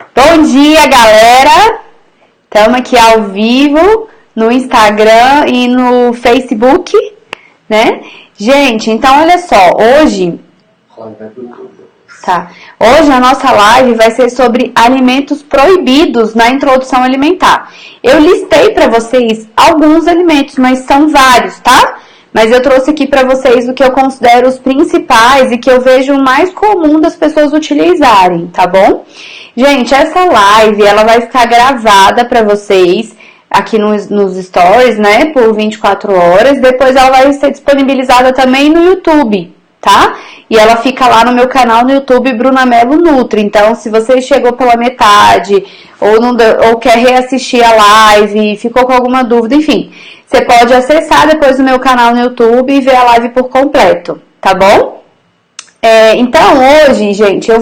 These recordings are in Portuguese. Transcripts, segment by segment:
Bom dia, galera! Estamos aqui ao vivo no Instagram e no Facebook, né? Gente, então olha só, hoje a nossa live vai ser sobre alimentos proibidos na introdução alimentar. Eu listei para vocês alguns alimentos, mas são vários, tá? Mas eu trouxe aqui para vocês o que eu considero os principais e que eu vejo mais comum das pessoas utilizarem, tá bom? Gente, essa live, ela vai ficar gravada para vocês aqui nos stories, né, por 24 horas. Depois ela vai ser disponibilizada também no YouTube, tá? E ela fica lá no meu canal no YouTube, Bruna Mello Nutri. Então, se você chegou pela metade ou quer reassistir a live, ficou com alguma dúvida, enfim, você pode acessar depois o meu canal no YouTube e ver a live por completo, tá bom? Então, hoje, gente, eu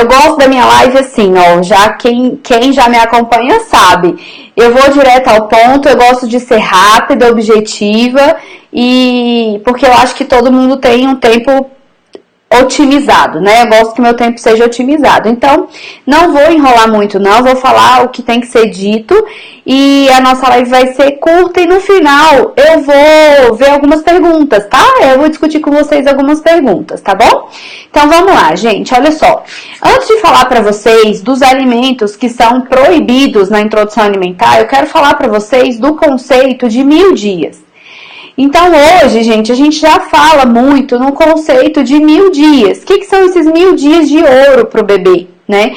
gosto da minha live assim, ó, já quem já me acompanha sabe. Eu vou direto ao ponto, eu gosto de ser rápida, objetiva, e porque eu acho que todo mundo tem um tempo otimizado, né? Eu gosto que meu tempo seja otimizado. Então, não vou enrolar muito, não. Vou falar o que tem que ser dito e a nossa live vai ser curta e no final eu vou ver algumas perguntas, tá? Eu vou discutir com vocês algumas perguntas, tá bom? Então, vamos lá, gente. Olha só. Antes de falar para vocês dos alimentos que são proibidos na introdução alimentar, eu quero falar para vocês do conceito de 1000 dias. Então, hoje, gente, a gente já fala muito no conceito de 1000 dias. O que são esses 1000 dias de ouro para o bebê, né?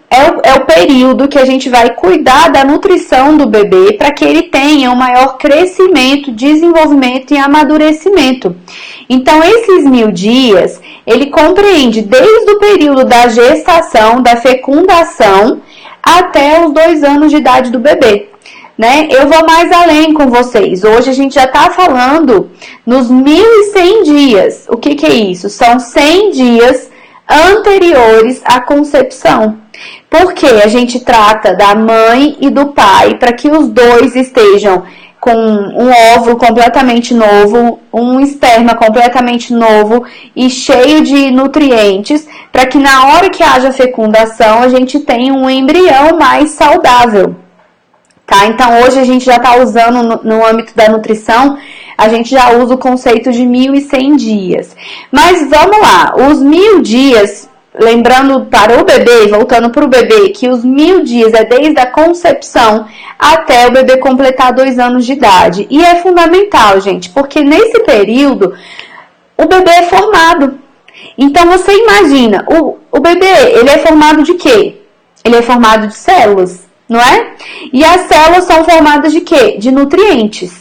É o período que a gente vai cuidar da nutrição do bebê para que ele tenha um maior crescimento, desenvolvimento e amadurecimento. Então, esses 1000 dias, ele compreende desde o período da gestação, da fecundação, até os 2 anos de idade do bebê. Né? Eu vou mais além com vocês. Hoje a gente já está falando nos 1100 dias. O que é isso? São 100 dias anteriores à concepção. Porque a gente trata da mãe e do pai para que os dois estejam com um óvulo completamente novo, um esperma completamente novo e cheio de nutrientes, para que na hora que haja fecundação a gente tenha um embrião mais saudável. Tá? Então, hoje a gente já está usando, no âmbito da nutrição, a gente já usa o conceito de 1100 dias. Mas vamos lá, os 1000 dias, lembrando para o bebê, voltando para o bebê, que os 1000 dias é desde a concepção até o bebê completar 2 anos de idade. E é fundamental, gente, porque nesse período o bebê é formado. Então, você imagina, o bebê, ele é formado de quê? Ele é formado de células. Não é? E as células são formadas de quê? De nutrientes.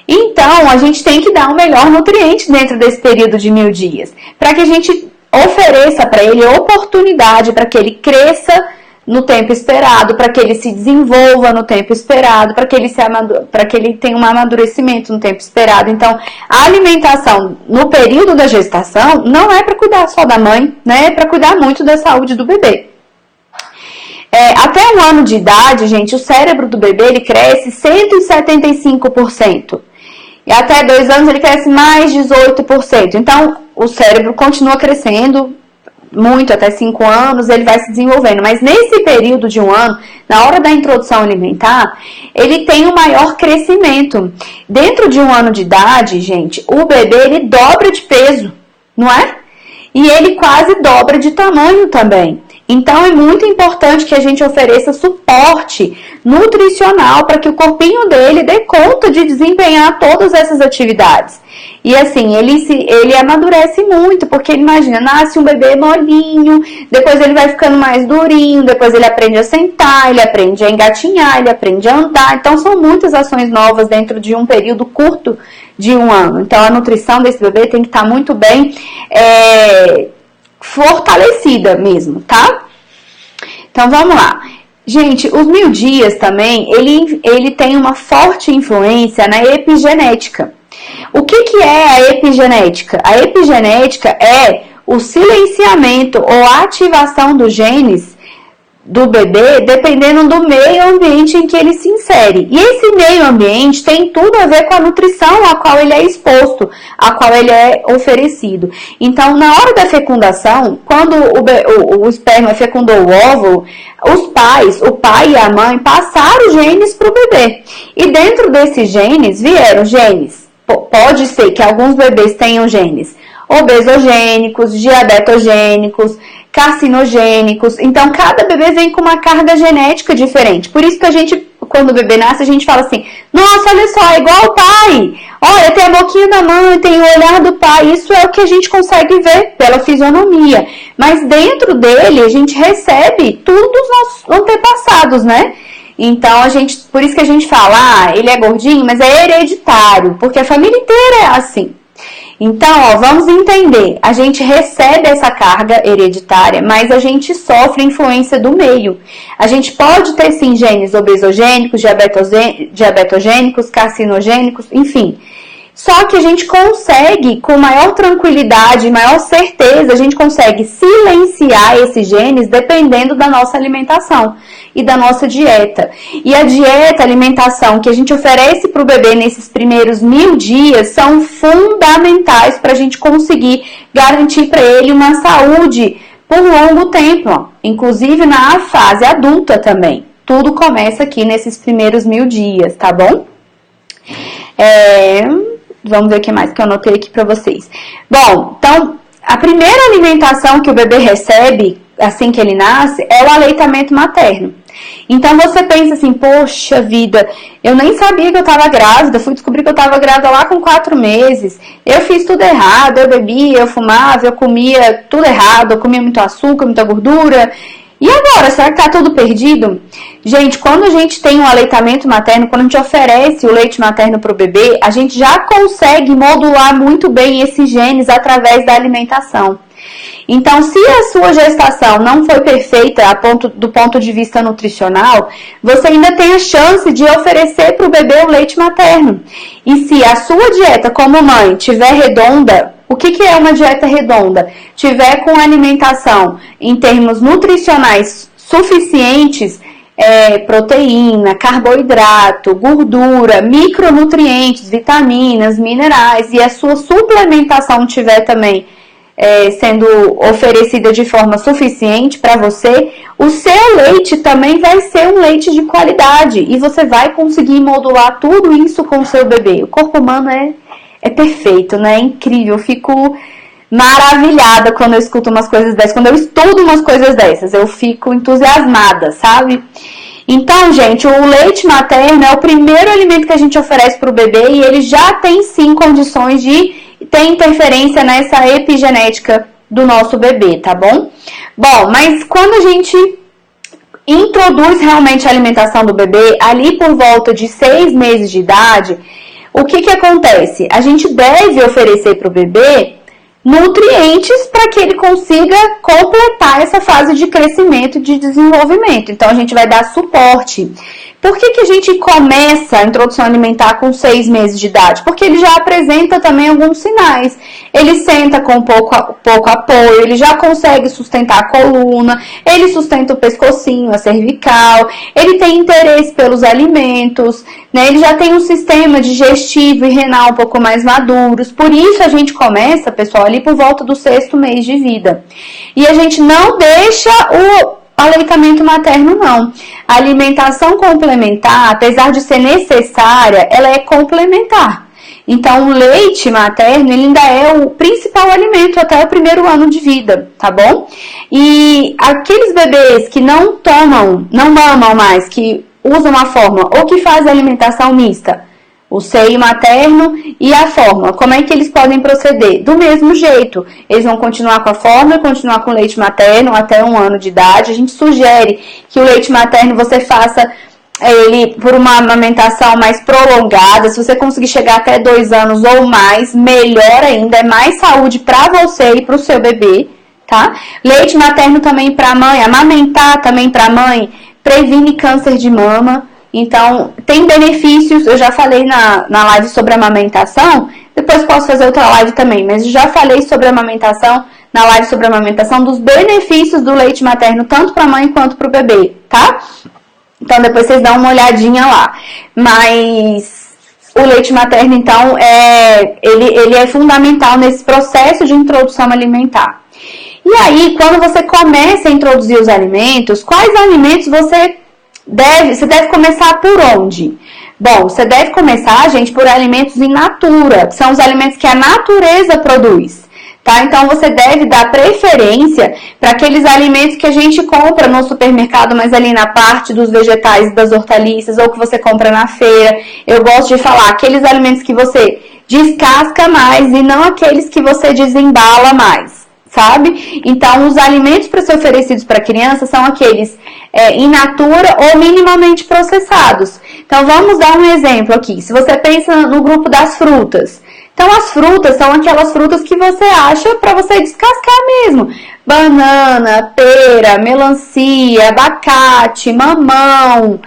Então, a gente tem que dar o melhor nutriente dentro desse período de 1000 dias. Para que a gente ofereça para ele oportunidade, para que ele cresça no tempo esperado, para que ele se desenvolva no tempo esperado, para que ele tenha um amadurecimento no tempo esperado. Então, a alimentação no período da gestação não é para cuidar só da mãe, né? É para cuidar muito da saúde do bebê. Até 1 ano de idade, gente, o cérebro do bebê ele cresce 175%. E até 2 anos ele cresce mais 18%. Então, o cérebro continua crescendo muito, até 5 anos ele vai se desenvolvendo. Mas nesse período de 1 ano, na hora da introdução alimentar, ele tem um maior crescimento. Dentro de 1 ano de idade, gente, o bebê ele dobra de peso, não é? E ele quase dobra de tamanho também. Então, é muito importante que a gente ofereça suporte nutricional para que o corpinho dele dê conta de desempenhar todas essas atividades. E assim, ele amadurece muito, porque imagina, nasce um bebê molinho, depois ele vai ficando mais durinho, depois ele aprende a sentar, ele aprende a engatinhar, ele aprende a andar. Então, são muitas ações novas dentro de um período curto de 1 ano. Então, a nutrição desse bebê tem que estar muito bem fortalecida mesmo, tá? Então, vamos lá. Gente, os 1000 dias também, ele tem uma forte influência na epigenética. O que é a epigenética? A epigenética é o silenciamento ou ativação dos genes do bebê dependendo do meio ambiente em que ele se insere. E esse meio ambiente tem tudo a ver com a nutrição a qual ele é exposto, a qual ele é oferecido. Então, na hora da fecundação, quando o esperma fecundou o óvulo, o pai e a mãe passaram genes para o bebê. E dentro desses genes vieram genes. Pode ser que alguns bebês tenham genes obesogênicos, diabetogênicos, carcinogênicos. Então, cada bebê vem com uma carga genética diferente. Por isso que a gente, quando o bebê nasce, a gente fala assim, nossa, olha só, é igual o pai. Olha, tem a boquinha da mãe, tem o olhar do pai. Isso é o que a gente consegue ver pela fisionomia. Mas dentro dele, a gente recebe tudo dos nossos antepassados, né? Então, por isso que a gente fala, ele é gordinho, mas é hereditário, porque a família inteira é assim. Então, vamos entender, a gente recebe essa carga hereditária, mas a gente sofre influência do meio. A gente pode ter sim genes obesogênicos, diabetogênicos, carcinogênicos, enfim. Só que a gente consegue, com maior tranquilidade, maior certeza, a gente consegue silenciar esses genes dependendo da nossa alimentação e da nossa dieta. E a dieta, a alimentação que a gente oferece para o bebê nesses primeiros 1000 dias são fundamentais para a gente conseguir garantir para ele uma saúde por longo tempo, ó. Inclusive na fase adulta também. Tudo começa aqui nesses primeiros 1000 dias, tá bom? Vamos ver o que mais que eu anotei aqui para vocês. Bom, então, a primeira alimentação que o bebê recebe assim que ele nasce é o aleitamento materno. Então, você pensa assim, poxa vida, eu nem sabia que eu estava grávida, fui descobrir que eu estava grávida lá com 4 meses. Eu fiz tudo errado, eu bebia, eu fumava, eu comia tudo errado, eu comia muito açúcar, muita gordura. E agora, será que tá tudo perdido? Gente, quando a gente tem um aleitamento materno, quando a gente oferece o leite materno para o bebê, a gente já consegue modular muito bem esses genes através da alimentação. Então, se a sua gestação não foi perfeita do ponto de vista nutricional, você ainda tem a chance de oferecer para o bebê o leite materno. E se a sua dieta como mãe estiver redonda, o que é uma dieta redonda? Tiver com alimentação em termos nutricionais suficientes, proteína, carboidrato, gordura, micronutrientes, vitaminas, minerais, e a sua suplementação tiver também sendo oferecida de forma suficiente para você, o seu leite também vai ser um leite de qualidade e você vai conseguir modular tudo isso com o seu bebê. O corpo humano é perfeito, né? É incrível. Eu fico maravilhada quando eu escuto umas coisas dessas. Quando eu estudo umas coisas dessas, eu fico entusiasmada, sabe? Então, gente, o leite materno é o primeiro alimento que a gente oferece para o bebê e ele já tem sim condições de ter interferência nessa epigenética do nosso bebê, tá bom? Bom, mas quando a gente introduz realmente a alimentação do bebê, ali por volta de 6 meses de idade, o que acontece? A gente deve oferecer para o bebê nutrientes para que ele consiga completar essa fase de crescimento e de desenvolvimento. Então, a gente vai dar suporte. Por que a gente começa a introdução alimentar com 6 meses de idade? Porque ele já apresenta também alguns sinais. Ele senta com pouco apoio, ele já consegue sustentar a coluna, ele sustenta o pescocinho, a cervical, ele tem interesse pelos alimentos, né? Ele já tem um sistema digestivo e renal um pouco mais maduros. Por isso a gente começa, pessoal, ali por volta do 6º mês de vida. E a gente não deixa o aleitamento materno, não. A alimentação complementar, apesar de ser necessária, ela é complementar. Então, o leite materno, ele ainda é o principal alimento até o 1º ano de vida, tá bom? E aqueles bebês que não mamam mais, que usam a fórmula ou que fazem alimentação mista, o seio materno e a fórmula, como é que eles podem proceder? Do mesmo jeito, eles vão continuar com a fórmula, continuar com o leite materno até 1 ano de idade. A gente sugere que o leite materno você faça ele por uma amamentação mais prolongada. Se você conseguir chegar até 2 anos ou mais, melhor ainda, é mais saúde para você e para o seu bebê, tá? Leite materno também para a mãe, amamentar também para a mãe, previne câncer de mama. Então, tem benefícios, eu já falei na live sobre amamentação, depois posso fazer outra live também, mas já falei sobre amamentação na live sobre amamentação dos benefícios do leite materno, tanto para a mãe quanto para o bebê, tá? Então depois vocês dão uma olhadinha lá. Mas o leite materno, então, ele é fundamental nesse processo de introdução alimentar. E aí, quando você começa a introduzir os alimentos, quais alimentos você deve começar por onde? Bom, você deve começar, gente, por alimentos in natura, que são os alimentos que a natureza produz. Tá? Então, você deve dar preferência para aqueles alimentos que a gente compra no supermercado, mas ali na parte dos vegetais e das hortaliças, ou que você compra na feira. Eu gosto de falar aqueles alimentos que você descasca mais e não aqueles que você desembala mais, sabe? Então, os alimentos para ser oferecidos para a criança são aqueles in natura ou minimamente processados. Então, vamos dar um exemplo aqui. Se você pensa no grupo das frutas, então as frutas são aquelas frutas que você acha para você descascar mesmo. Banana, pera, melancia, abacate, mamão.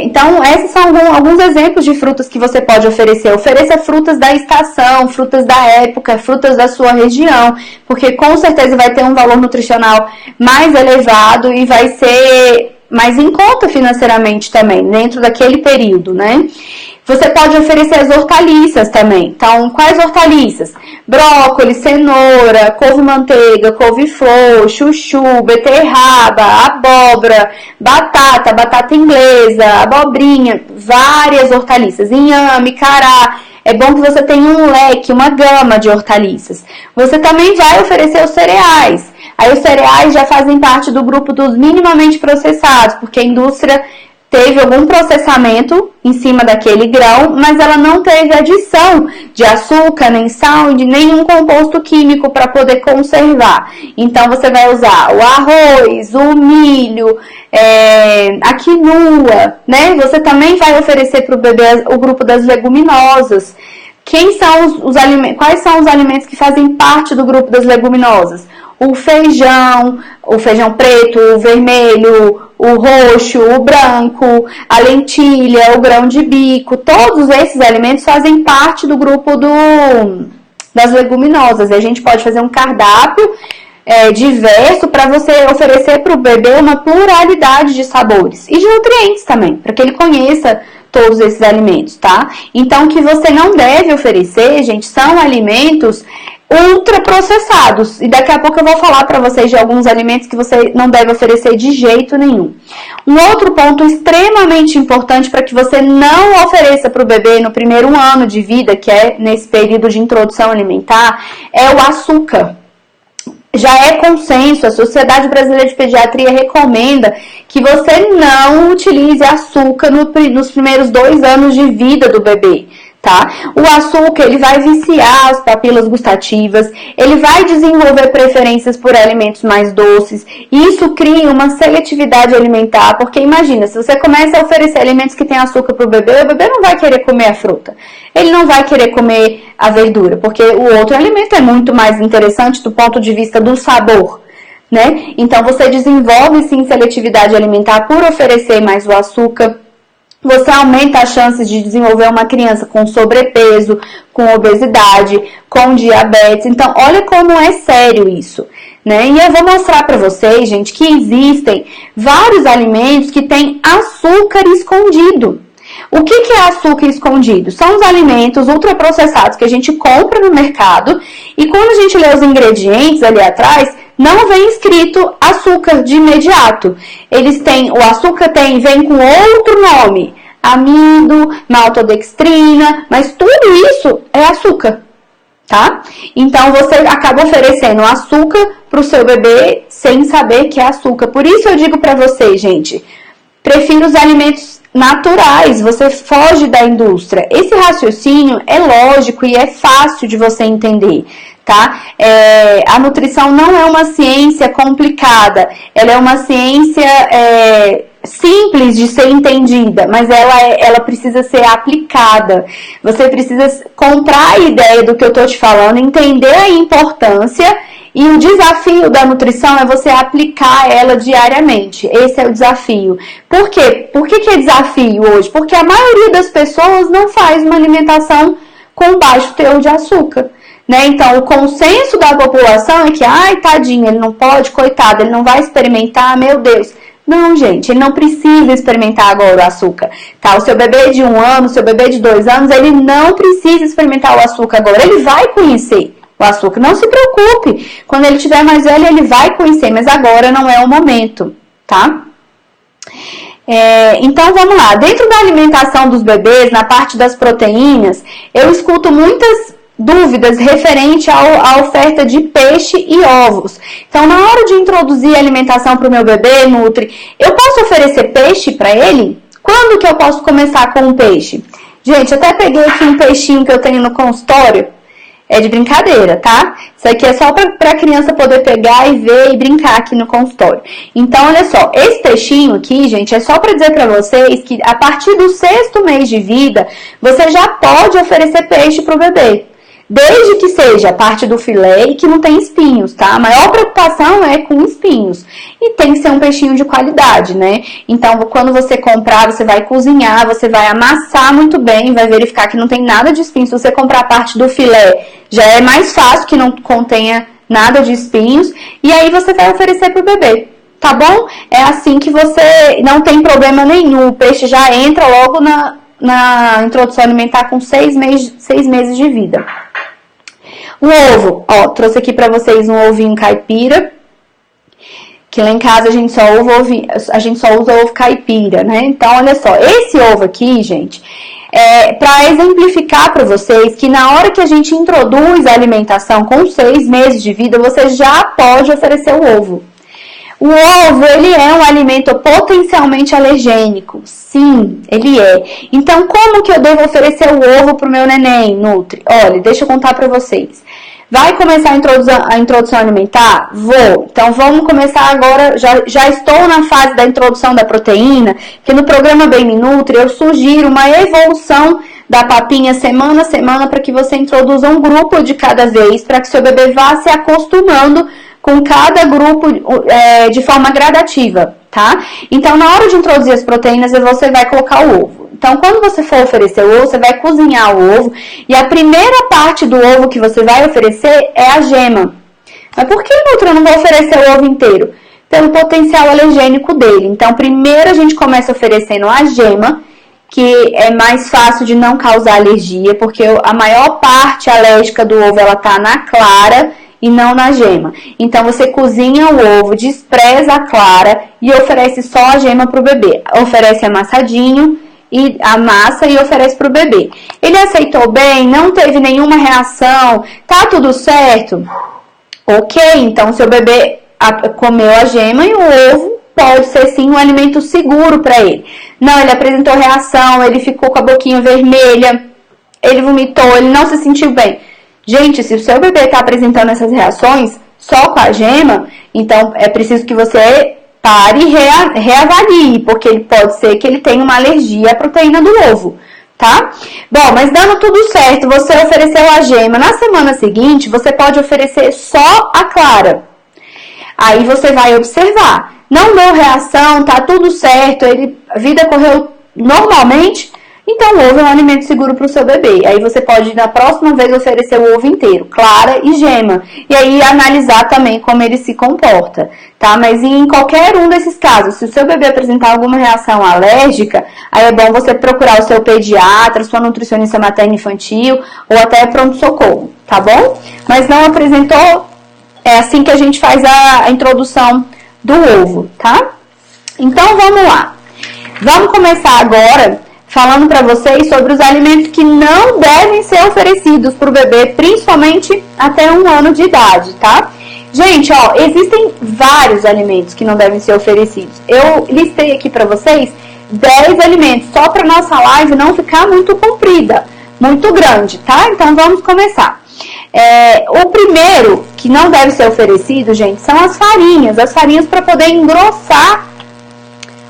Então, esses são alguns exemplos de frutas que você pode oferecer. Ofereça frutas da estação, frutas da época, frutas da sua região, porque com certeza vai ter um valor nutricional mais elevado e vai ser mais em conta financeiramente também, dentro daquele período, né? Você pode oferecer as hortaliças também. Então, quais hortaliças? Brócolis, cenoura, couve-manteiga, couve-flor, chuchu, beterraba, abóbora, batata inglesa, abobrinha, várias hortaliças, inhame, cará. É bom que você tenha um leque, uma gama de hortaliças. Você também vai oferecer os cereais. Aí os cereais já fazem parte do grupo dos minimamente processados, porque a indústria teve algum processamento em cima daquele grão, mas ela não teve adição de açúcar, nem sal, de nenhum composto químico para poder conservar. Então, você vai usar o arroz, o milho, a quinoa, né? Você também vai oferecer para o bebê o grupo das leguminosas. Quais são os alimentos que fazem parte do grupo das leguminosas? O feijão preto, o vermelho, o roxo, o branco, a lentilha, o grão de bico, todos esses alimentos fazem parte do grupo das leguminosas. E a gente pode fazer um cardápio diverso para você oferecer para o bebê uma pluralidade de sabores e de nutrientes também, para que ele conheça todos esses alimentos, tá? Então, o que você não deve oferecer, gente, são alimentos ultraprocessados. E daqui a pouco eu vou falar para vocês de alguns alimentos que você não deve oferecer de jeito nenhum. Um outro ponto extremamente importante para que você não ofereça para o bebê no primeiro ano de vida, que é nesse período de introdução alimentar, é o açúcar. Já é consenso, a Sociedade Brasileira de Pediatria recomenda que você não utilize açúcar nos primeiros 2 anos de vida do bebê, tá? O açúcar, ele vai viciar as papilas gustativas, ele vai desenvolver preferências por alimentos mais doces, e isso cria uma seletividade alimentar, porque imagina, se você começa a oferecer alimentos que têm açúcar para o bebê não vai querer comer a fruta, ele não vai querer comer a verdura, porque o outro alimento é muito mais interessante do ponto de vista do sabor, né? Então, você desenvolve sim seletividade alimentar por oferecer mais o açúcar. Você aumenta as chances de desenvolver uma criança com sobrepeso, com obesidade, com diabetes. Então, olha como é sério isso, né? E eu vou mostrar para vocês, gente, que existem vários alimentos que têm açúcar escondido. O que é açúcar escondido? São os alimentos ultraprocessados que a gente compra no mercado e quando a gente lê os ingredientes ali atrás, não vem escrito açúcar de imediato. O açúcar vem com outro nome, amido, maltodextrina, mas tudo isso é açúcar, tá? Então, você acaba oferecendo açúcar para o seu bebê sem saber que é açúcar. Por isso eu digo para vocês, gente, prefiro os alimentos naturais, você foge da indústria. Esse raciocínio é lógico e é fácil de você entender, tá? A nutrição não é uma ciência complicada, ela é uma ciência simples de ser entendida, mas ela precisa ser aplicada. Você precisa comprar a ideia do que eu estou te falando, entender a importância. E o desafio da nutrição é você aplicar ela diariamente. Esse é o desafio. Por quê? Por que é desafio hoje? Porque a maioria das pessoas não faz uma alimentação com baixo teor de açúcar. né? Então, o consenso da população é que, ai, tadinho, ele não pode, coitado, ele não vai experimentar, meu Deus. Não, gente, ele não precisa experimentar agora o açúcar, tá? O seu bebê de 1 ano, o seu bebê de 2 anos, ele não precisa experimentar o açúcar agora, ele vai conhecer o açúcar. Não se preocupe, quando ele estiver mais velho, ele vai conhecer, mas agora não é o momento, tá? Então, vamos lá. Dentro da alimentação dos bebês, na parte das proteínas, eu escuto muitas dúvidas referente à oferta de peixe e ovos. Então, na hora de introduzir a alimentação para o meu bebê, Nutri, eu posso oferecer peixe para ele? Quando que eu posso começar com um peixe? Gente, eu até peguei aqui um peixinho que eu tenho no consultório. É de brincadeira, tá? Isso aqui é só para a criança poder pegar e ver e brincar aqui no consultório. Então, olha só, esse peixinho aqui, gente, é só para dizer para vocês que a partir do 6º mês de vida, você já pode oferecer peixe para o bebê. Desde que seja a parte do filé e que não tem espinhos, tá? A maior preocupação é com espinhos. E tem que ser um peixinho de qualidade, né? Então, quando você comprar, você vai cozinhar, você vai amassar muito bem, vai verificar que não tem nada de espinhos. Se você comprar a parte do filé, já é mais fácil que não contenha nada de espinhos. E aí você vai oferecer pro bebê, tá bom? É assim que você não tem problema nenhum. O peixe já entra logo na introdução alimentar com 6 meses de vida. O ovo, ó, trouxe aqui pra vocês um ovinho caipira, que lá em casa a gente só usa ovo caipira, né? Então, olha só, esse ovo aqui, gente, para exemplificar para vocês que na hora que a gente introduz a alimentação com 6 meses de vida, você já pode oferecer o ovo. O ovo, ele é um alimento potencialmente alergênico. Sim, ele é. Então, como que eu devo oferecer o ovo pro meu neném, Nutri? Olha, deixa eu contar para vocês. Vai começar a introdução alimentar? Vou. Então, vamos começar agora. Já estou na fase da introdução da proteína, que no programa Baby Nutri eu sugiro uma evolução da papinha semana a semana para que você introduza um grupo de cada vez, para que seu bebê vá se acostumando com cada grupo de forma gradativa, tá? Então, na hora de introduzir as proteínas, você vai colocar o ovo. Então, quando você for oferecer o ovo, você vai cozinhar o ovo e a primeira parte do ovo que você vai oferecer é a gema. Mas por que, Nutri, eu não vou oferecer o ovo inteiro? Pelo potencial alergênico dele. Então, primeiro a gente começa oferecendo a gema, que é mais fácil de não causar alergia, porque a maior parte alérgica do ovo, ela tá na clara e não na gema. Então, você cozinha o ovo, despreza a clara e oferece só a gema pro bebê. Oferece amassadinho, e amassa e oferece pro bebê. Ele aceitou bem, não teve nenhuma reação, tá tudo certo? Ok, então seu bebê comeu a gema e o ovo pode ser sim um alimento seguro para ele. Não, ele apresentou reação, ele ficou com a boquinha vermelha, ele vomitou, ele não se sentiu bem. Gente, se o seu bebê está apresentando essas reações só com a gema, então é preciso que você pare e reavalie, porque pode ser que ele tenha uma alergia à proteína do ovo, tá? Bom, mas dando tudo certo, você ofereceu a gema. Na semana seguinte, você pode oferecer só a clara. Aí você vai observar. Não deu reação, tá tudo certo, a vida correu normalmente, então o ovo é um alimento seguro para o seu bebê. Aí você pode, na próxima vez, oferecer o ovo inteiro, clara e gema. E aí analisar também como ele se comporta, tá? Mas em qualquer um desses casos, se o seu bebê apresentar alguma reação alérgica, aí é bom você procurar o seu pediatra, sua nutricionista materno-infantil ou até pronto-socorro, tá bom? Mas não apresentou, é assim que a gente faz a introdução do ovo, tá? Então, vamos lá. Vamos começar agora falando para vocês sobre os alimentos que não devem ser oferecidos para o bebê, principalmente até 1 ano de idade, tá? Gente, ó, existem vários alimentos que não devem ser oferecidos. Eu listei aqui para vocês 10 alimentos, só para nossa live não ficar muito comprida, muito grande, tá? Então, vamos começar. O primeiro que não deve ser oferecido, gente, são as farinhas para poder engrossar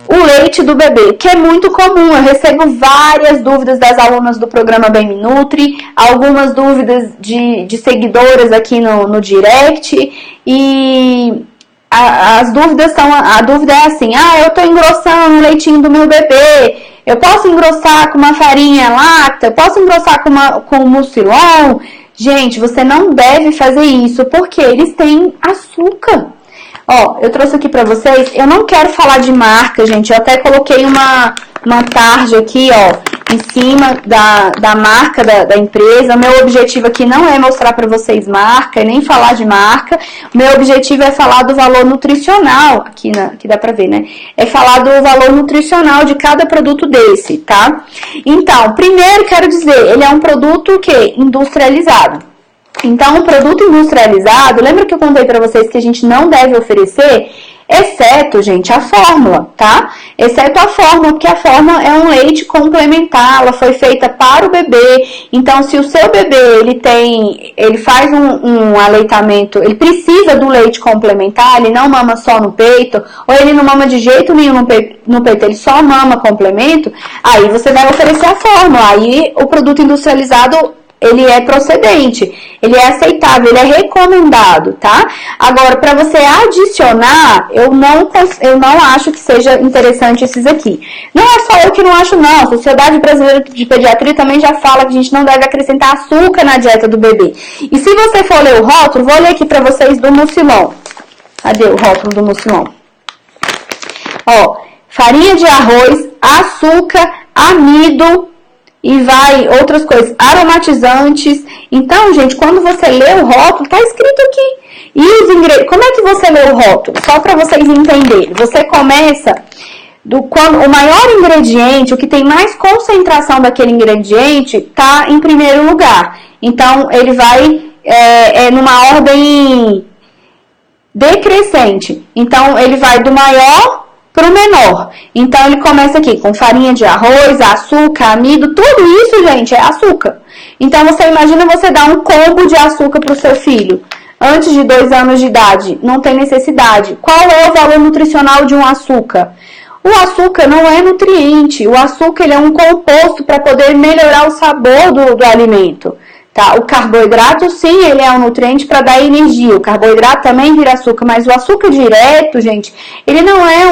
o leite do bebê, que é muito comum. Eu recebo várias dúvidas das alunas do programa Baby Nutri, algumas dúvidas de seguidoras aqui no direct, e as dúvidas a dúvida é assim: eu tô engrossando o leitinho do meu bebê, eu posso engrossar com uma farinha láctea, eu posso engrossar com o mucilon? Gente, você não deve fazer isso, porque eles têm açúcar. Ó, eu trouxe aqui pra vocês, eu não quero falar de marca, gente, eu até coloquei uma tarja aqui, ó, em cima da marca da empresa. O meu objetivo aqui não é mostrar pra vocês marca, nem falar de marca. O meu objetivo é falar do valor nutricional, aqui dá pra ver, né? É falar do valor nutricional de cada produto desse, tá? Então, primeiro quero dizer, ele é um produto que industrializado. Então, o produto industrializado, lembra que eu contei pra vocês que a gente não deve oferecer? Exceto, gente, a fórmula, tá? Exceto a fórmula, porque a fórmula é um leite complementar, ela foi feita para o bebê. Então, se o seu bebê, ele faz um aleitamento, ele precisa do leite complementar, ele não mama só no peito, ou ele não mama de jeito nenhum no peito, ele só mama complemento, aí você vai oferecer a fórmula. Aí, o produto industrializado, ele é procedente, ele é aceitável, ele é recomendado, tá? Agora, para você adicionar, eu não acho que seja interessante esses aqui. Não é só eu que não acho, não. A Sociedade Brasileira de Pediatria também já fala que a gente não deve acrescentar açúcar na dieta do bebê. E se você for ler o rótulo, vou ler aqui para vocês do Mucilon. Cadê o rótulo do Mucilon? Ó, farinha de arroz, açúcar, amido, e vai outras coisas, aromatizantes. Então, gente, quando você lê o rótulo, tá escrito aqui. E os ingredientes, como é que você lê o rótulo? Só para vocês entenderem. Você começa o maior ingrediente, o que tem mais concentração daquele ingrediente, tá em primeiro lugar. Então, ele vai numa ordem decrescente. Então, ele vai do maior para o menor. Então, ele começa aqui com farinha de arroz, açúcar, amido, tudo isso, gente, é açúcar. Então, você imagina você dar um combo de açúcar para o seu filho antes de 2 anos de idade. Não tem necessidade. Qual é o valor nutricional de um açúcar? O açúcar não é nutriente. O açúcar ele é um composto para poder melhorar o sabor do alimento. Tá? O carboidrato, sim, ele é um nutriente para dar energia. O carboidrato também vira açúcar, mas o açúcar direto, gente, ele não é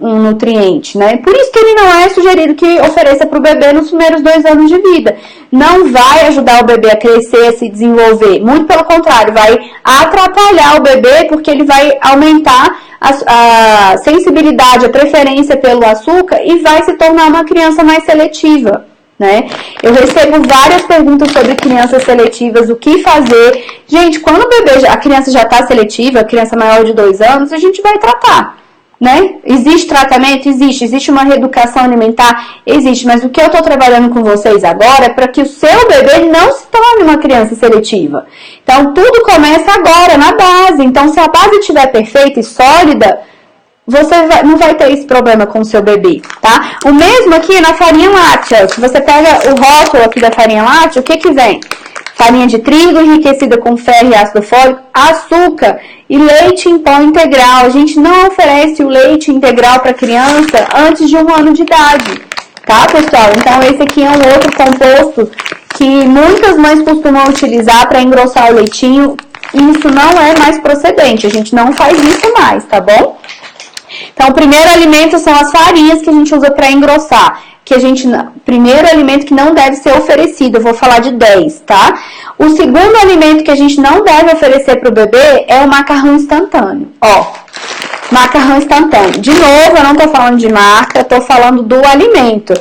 um nutriente, né? Por isso que ele não é sugerido que ofereça para o bebê nos primeiros 2 anos de vida. Não vai ajudar o bebê a crescer, a se desenvolver. Muito pelo contrário, vai atrapalhar o bebê, porque ele vai aumentar a sensibilidade, a preferência pelo açúcar e vai se tornar uma criança mais seletiva. Né? Eu recebo várias perguntas sobre crianças seletivas, o que fazer. Gente, quando a criança já está seletiva, a criança maior de 2 anos, a gente vai tratar, né? Existe tratamento? Existe uma reeducação alimentar? Existe, mas o que eu estou trabalhando com vocês agora é para que o seu bebê não se torne uma criança seletiva. Então, tudo começa agora, na base. Então, se a base estiver perfeita e sólida, você não vai ter esse problema com o seu bebê, tá? O mesmo aqui na farinha láctea. Se você pega o rótulo aqui da farinha láctea, o que que vem? Farinha de trigo enriquecida com ferro e ácido fólico, açúcar e leite em pó integral. A gente não oferece o leite integral para criança antes de 1 ano de idade, tá, pessoal? Então, esse aqui é um outro composto que muitas mães costumam utilizar para engrossar o leitinho. Isso não é mais procedente, a gente não faz isso mais, tá bom? Então, o primeiro alimento são as farinhas que a gente usa para engrossar. Primeiro alimento que não deve ser oferecido, eu vou falar de 10, tá? O segundo alimento que a gente não deve oferecer para o bebê é o macarrão instantâneo. Ó, macarrão instantâneo. De novo, eu não tô falando de marca, eu tô falando do alimento.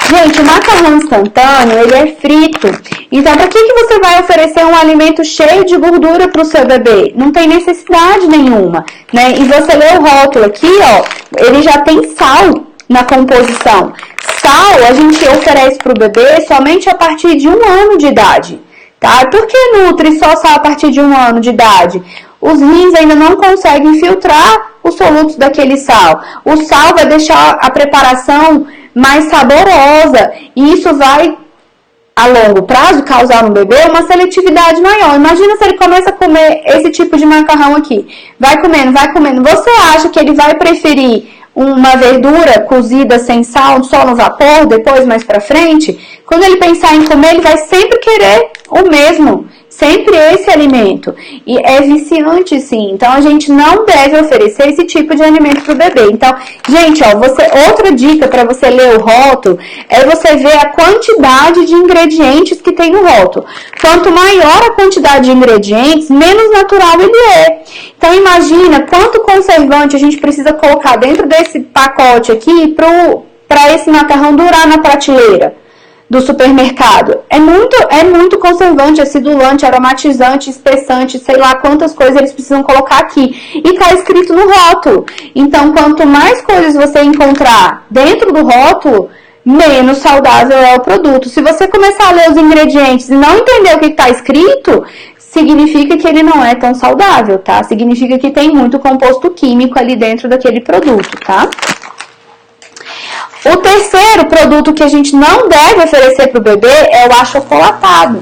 Gente, o macarrão instantâneo, ele é frito. Então, para que você vai oferecer um alimento cheio de gordura para o seu bebê? Não tem necessidade nenhuma, né? E você lê o rótulo aqui, ó, ele já tem sal na composição. Sal a gente oferece para o bebê somente a partir de 1 ano de idade, tá? Por que nutre só sal a partir de 1 ano de idade? Os rins ainda não conseguem filtrar os solutos daquele sal. O sal vai deixar a preparação mais saborosa e isso vai, a longo prazo, causar no bebê uma seletividade maior. Imagina se ele começa a comer esse tipo de macarrão aqui. Vai comendo, vai comendo. Você acha que ele vai preferir uma verdura cozida sem sal, só no vapor, depois mais pra frente? Quando ele pensar em comer, ele vai sempre querer o mesmo. sempre esse alimento. E é viciante, sim. Então, a gente não deve oferecer esse tipo de alimento para o bebê. Então, gente, ó, outra dica para você ler o rótulo é você ver a quantidade de ingredientes que tem no rótulo. Quanto maior a quantidade de ingredientes, menos natural ele é. Então, imagina quanto conservante a gente precisa colocar dentro desse pacote aqui para esse macarrão durar na prateleira do supermercado. É muito conservante, acidulante, aromatizante, espessante, sei lá quantas coisas eles precisam colocar aqui. E tá escrito no rótulo. Então, quanto mais coisas você encontrar dentro do rótulo, menos saudável é o produto. Se você começar a ler os ingredientes e não entender o que está escrito, significa que ele não é tão saudável, tá? Significa que tem muito composto químico ali dentro daquele produto, tá? O terceiro produto que a gente não deve oferecer para o bebê é o achocolatado.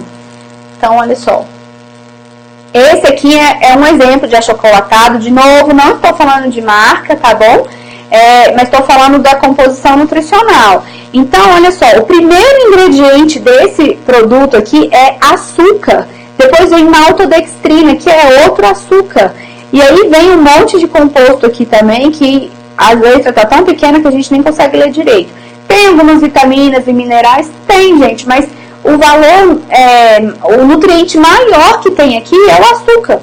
Então, olha só. Esse aqui é um exemplo de achocolatado. De novo, não estou falando de marca, tá bom? Mas estou falando da composição nutricional. Então, olha só. O primeiro ingrediente desse produto aqui é açúcar. Depois vem maltodextrina, que é outro açúcar. E aí vem um monte de composto aqui também que a letra tá tão pequena que a gente nem consegue ler direito. Tem algumas vitaminas e minerais? Tem, gente, mas o valor, o nutriente maior que tem aqui é o açúcar.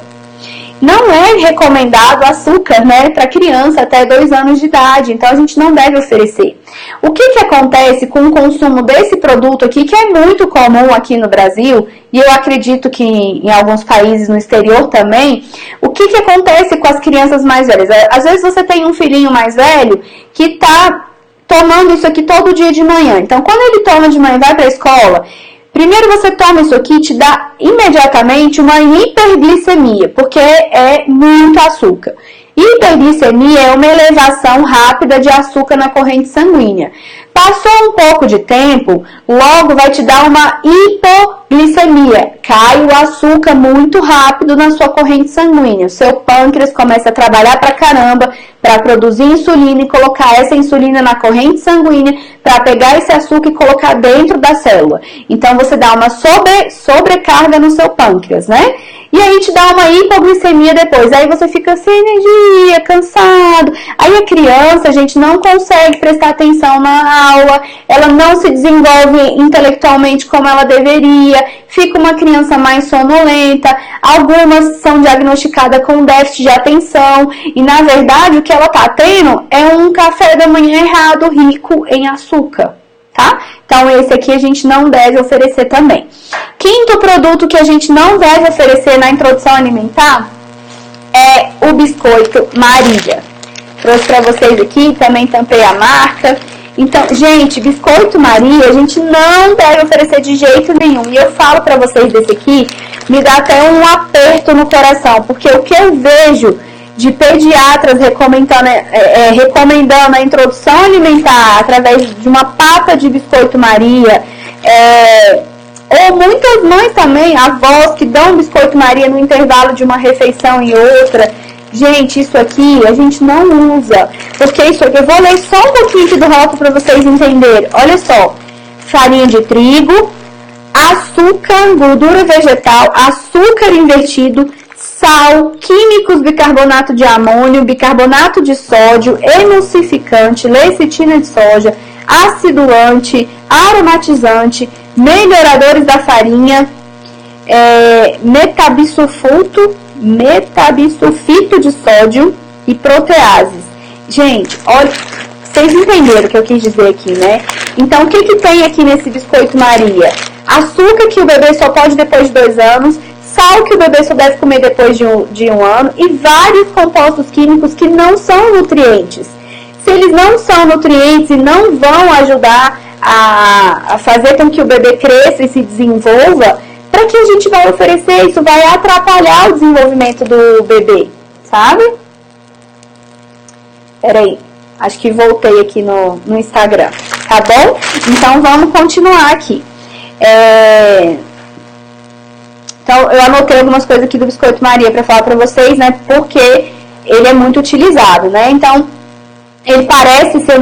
Não é recomendado açúcar, né, para criança até 2 anos de idade, então a gente não deve oferecer. O que acontece com o consumo desse produto aqui, que é muito comum aqui no Brasil, e eu acredito que em alguns países no exterior também, o que acontece com as crianças mais velhas? Às vezes você tem um filhinho mais velho que tá tomando isso aqui todo dia de manhã. Então, quando ele toma de manhã e vai para a escola, primeiro você toma isso aqui e te dá imediatamente uma hiperglicemia, porque é muito açúcar. Hiperglicemia é uma elevação rápida de açúcar na corrente sanguínea. Passou um pouco de tempo, logo vai te dar uma hipoglicemia. Cai o açúcar muito rápido na sua corrente sanguínea. O seu pâncreas começa a trabalhar pra caramba para produzir insulina e colocar essa insulina na corrente sanguínea para pegar esse açúcar e colocar dentro da célula. Então, você dá uma sobrecarga no seu pâncreas, né? E aí te dá uma hipoglicemia depois. Aí você fica sem energia, cansado. Aí a criança, a gente não consegue prestar atenção na aula. Ela não se desenvolve intelectualmente como ela deveria. Fica uma criança mais sonolenta. Algumas são diagnosticadas com déficit de atenção. E na verdade o que ela tá tendo é um café da manhã errado, rico em açúcar. Tá? Então, esse aqui a gente não deve oferecer também. Quinto produto que a gente não deve oferecer na introdução alimentar é o biscoito Maria. Trouxe para vocês aqui, também tampei a marca. Então, gente, biscoito Maria a gente não deve oferecer de jeito nenhum. E eu falo para vocês desse aqui, me dá até um aperto no coração, porque o que eu vejo de pediatras recomendando a introdução alimentar através de uma pata de biscoito Maria, ou muitas mães também, avós que dão biscoito Maria no intervalo de uma refeição e outra. Gente, isso aqui a gente não usa, porque isso aqui, eu vou ler só um pouquinho aqui do rótulo para vocês entenderem. Olha só, farinha de trigo, açúcar, gordura vegetal, açúcar invertido, sal, químicos, bicarbonato de amônio, bicarbonato de sódio, emulsificante, lecitina de soja, acidulante, aromatizante, melhoradores da farinha, metabisulfito de sódio e proteases. Gente, olha, vocês entenderam o que eu quis dizer aqui, né? Então, o que tem aqui nesse biscoito Maria? Açúcar que o bebê só pode depois de 2 anos, sal que o bebê só deve comer depois de um ano e vários compostos químicos que não são nutrientes. Se eles não são nutrientes e não vão ajudar a fazer com que o bebê cresça e se desenvolva, para que a gente vai oferecer? Isso vai atrapalhar o desenvolvimento do bebê, sabe? Peraí, acho que voltei aqui no Instagram, tá bom? Então, vamos continuar aqui. Então, eu anotei algumas coisas aqui do biscoito Maria para falar para vocês, né? Porque ele é muito utilizado, né? Então, Ele parece ser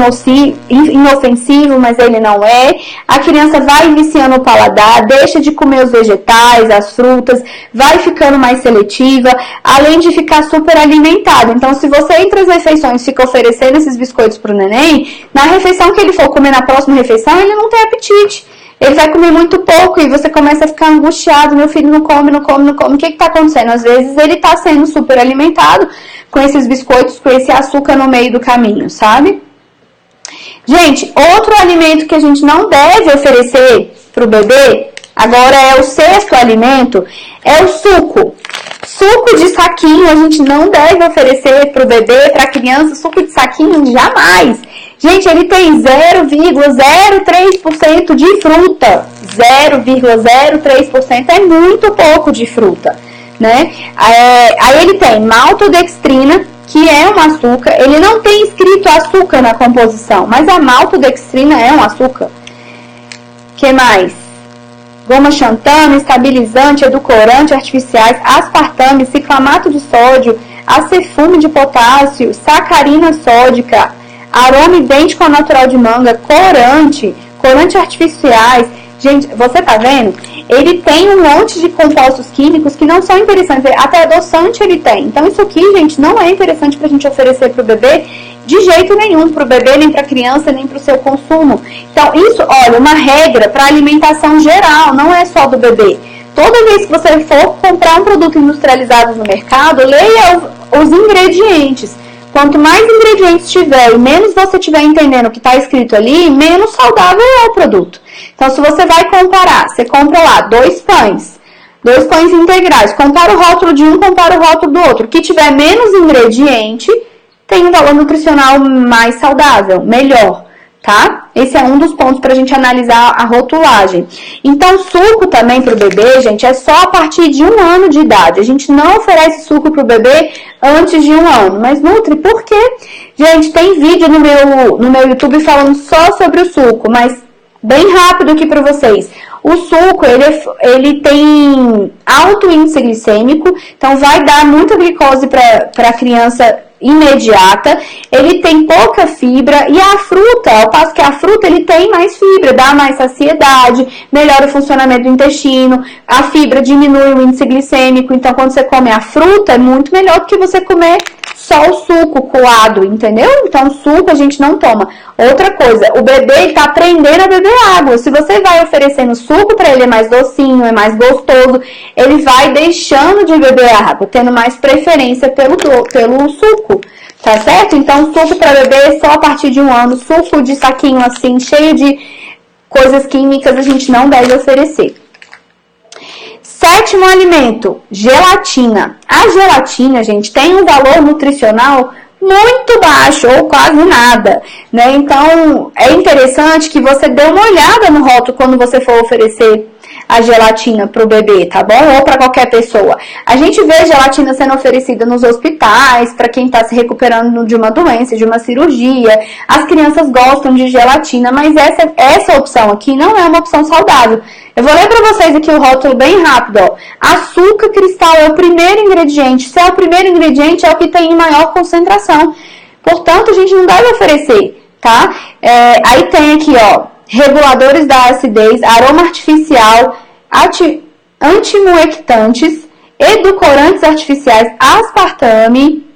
inofensivo, mas ele não é. A criança vai viciando o paladar, deixa de comer os vegetais, as frutas, vai ficando mais seletiva, além de ficar super alimentado. Então, se você entre as refeições fica oferecendo esses biscoitos pro neném, na refeição que ele for comer na próxima refeição, ele não tem apetite. Ele vai comer muito pouco e você começa a ficar angustiado, meu filho não come. O que está acontecendo? Às vezes ele está sendo super alimentado com esses biscoitos, com esse açúcar no meio do caminho, sabe? Gente, outro alimento que a gente não deve oferecer para o bebê, agora é o sexto alimento, é o suco. Suco de saquinho a gente não deve oferecer para o bebê, para a criança, suco de saquinho jamais. Gente, ele tem 0,03% de fruta. 0,03% é muito pouco de fruta, né? Aí ele tem maltodextrina, que é um açúcar. Ele não tem escrito açúcar na composição, mas a maltodextrina é um açúcar. O que mais? Goma xantana, estabilizante, edulcorante artificiais, aspartame, ciclamato de sódio, acefume de potássio, sacarina sódica, aroma idêntico ao natural de manga, corante artificiais. Gente, você tá vendo? Ele tem um monte de compostos químicos que não são interessantes, até adoçante ele tem. Então isso aqui, gente, não é interessante pra gente oferecer pro bebê de jeito nenhum, pro bebê, nem pra criança, nem pro seu consumo. Então isso, olha, uma regra pra alimentação geral, não é só do bebê. Toda vez que você for comprar um produto industrializado no mercado, leia os ingredientes. Quanto mais ingredientes tiver e menos você estiver entendendo o que está escrito ali, menos saudável é o produto. Então, se você vai comparar, você compra lá 2 pães integrais, compara o rótulo de um, compara o rótulo do outro. O que tiver menos ingrediente tem um valor nutricional mais saudável, melhor, tá? Esse é um dos pontos para a gente analisar a rotulagem. Então, suco também para o bebê, gente, é só a partir de 1 ano de idade. A gente não oferece suco para o bebê antes de 1 ano. Mas, Nutri, por quê? Gente, tem vídeo no meu YouTube falando só sobre o suco, mas bem rápido aqui para vocês. O suco, ele tem alto índice glicêmico, então vai dar muita glicose para a criança imediata, ele tem pouca fibra e a fruta, ao passo que a fruta ele tem mais fibra, dá mais saciedade, melhora o funcionamento do intestino, a fibra diminui o índice glicêmico, então quando você come a fruta é muito melhor do que você comer só o suco coado, entendeu? Então suco a gente não toma. Outra coisa, o bebê está aprendendo a beber água, se você vai oferecendo suco para ele é mais docinho, é mais gostoso, ele vai deixando de beber água, tendo mais preferência pelo suco. Tá certo? Então, suco para bebê só a partir de 1 ano. Suco de saquinho assim, cheio de coisas químicas, a gente não deve oferecer. 7º alimento, gelatina. A gelatina, gente, tem um valor nutricional muito baixo ou quase nada, né? Então, é interessante que você dê uma olhada no rótulo quando você for oferecer a gelatina para o bebê, tá bom? Ou para qualquer pessoa. A gente vê gelatina sendo oferecida nos hospitais, para quem está se recuperando de uma doença, de uma cirurgia. As crianças gostam de gelatina, mas essa opção aqui não é uma opção saudável. Eu vou ler para vocês aqui o rótulo bem rápido, ó. Açúcar cristal é o primeiro ingrediente. Se é o primeiro ingrediente, é o que tem em maior concentração. Portanto, a gente não deve oferecer, tá? Aí tem aqui, ó, reguladores da acidez, aroma artificial, antimoectantes, edulcorantes artificiais, aspartame,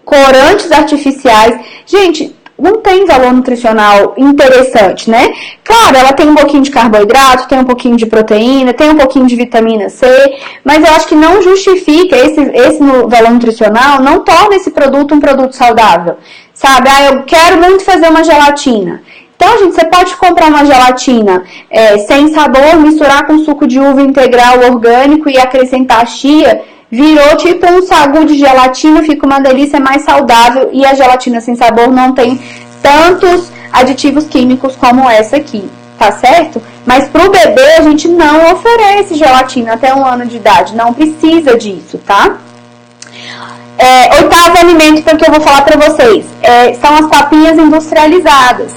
corantes artificiais. Gente, não tem valor nutricional interessante, né? Claro, ela tem um pouquinho de carboidrato, tem um pouquinho de proteína, tem um pouquinho de vitamina C, mas eu acho que não justifica esse valor nutricional, não torna esse produto um produto saudável. Sabe? Eu quero muito fazer uma gelatina. Então, gente, você pode comprar uma gelatina sem sabor, misturar com suco de uva integral orgânico e acrescentar chia, virou tipo um sagu de gelatina, fica uma delícia, mais saudável, e a gelatina sem sabor não tem tantos aditivos químicos como essa aqui, tá certo? Mas pro bebê a gente não oferece gelatina até 1 ano de idade, não precisa disso, tá? 8º alimento que eu vou falar pra vocês são as papinhas industrializadas.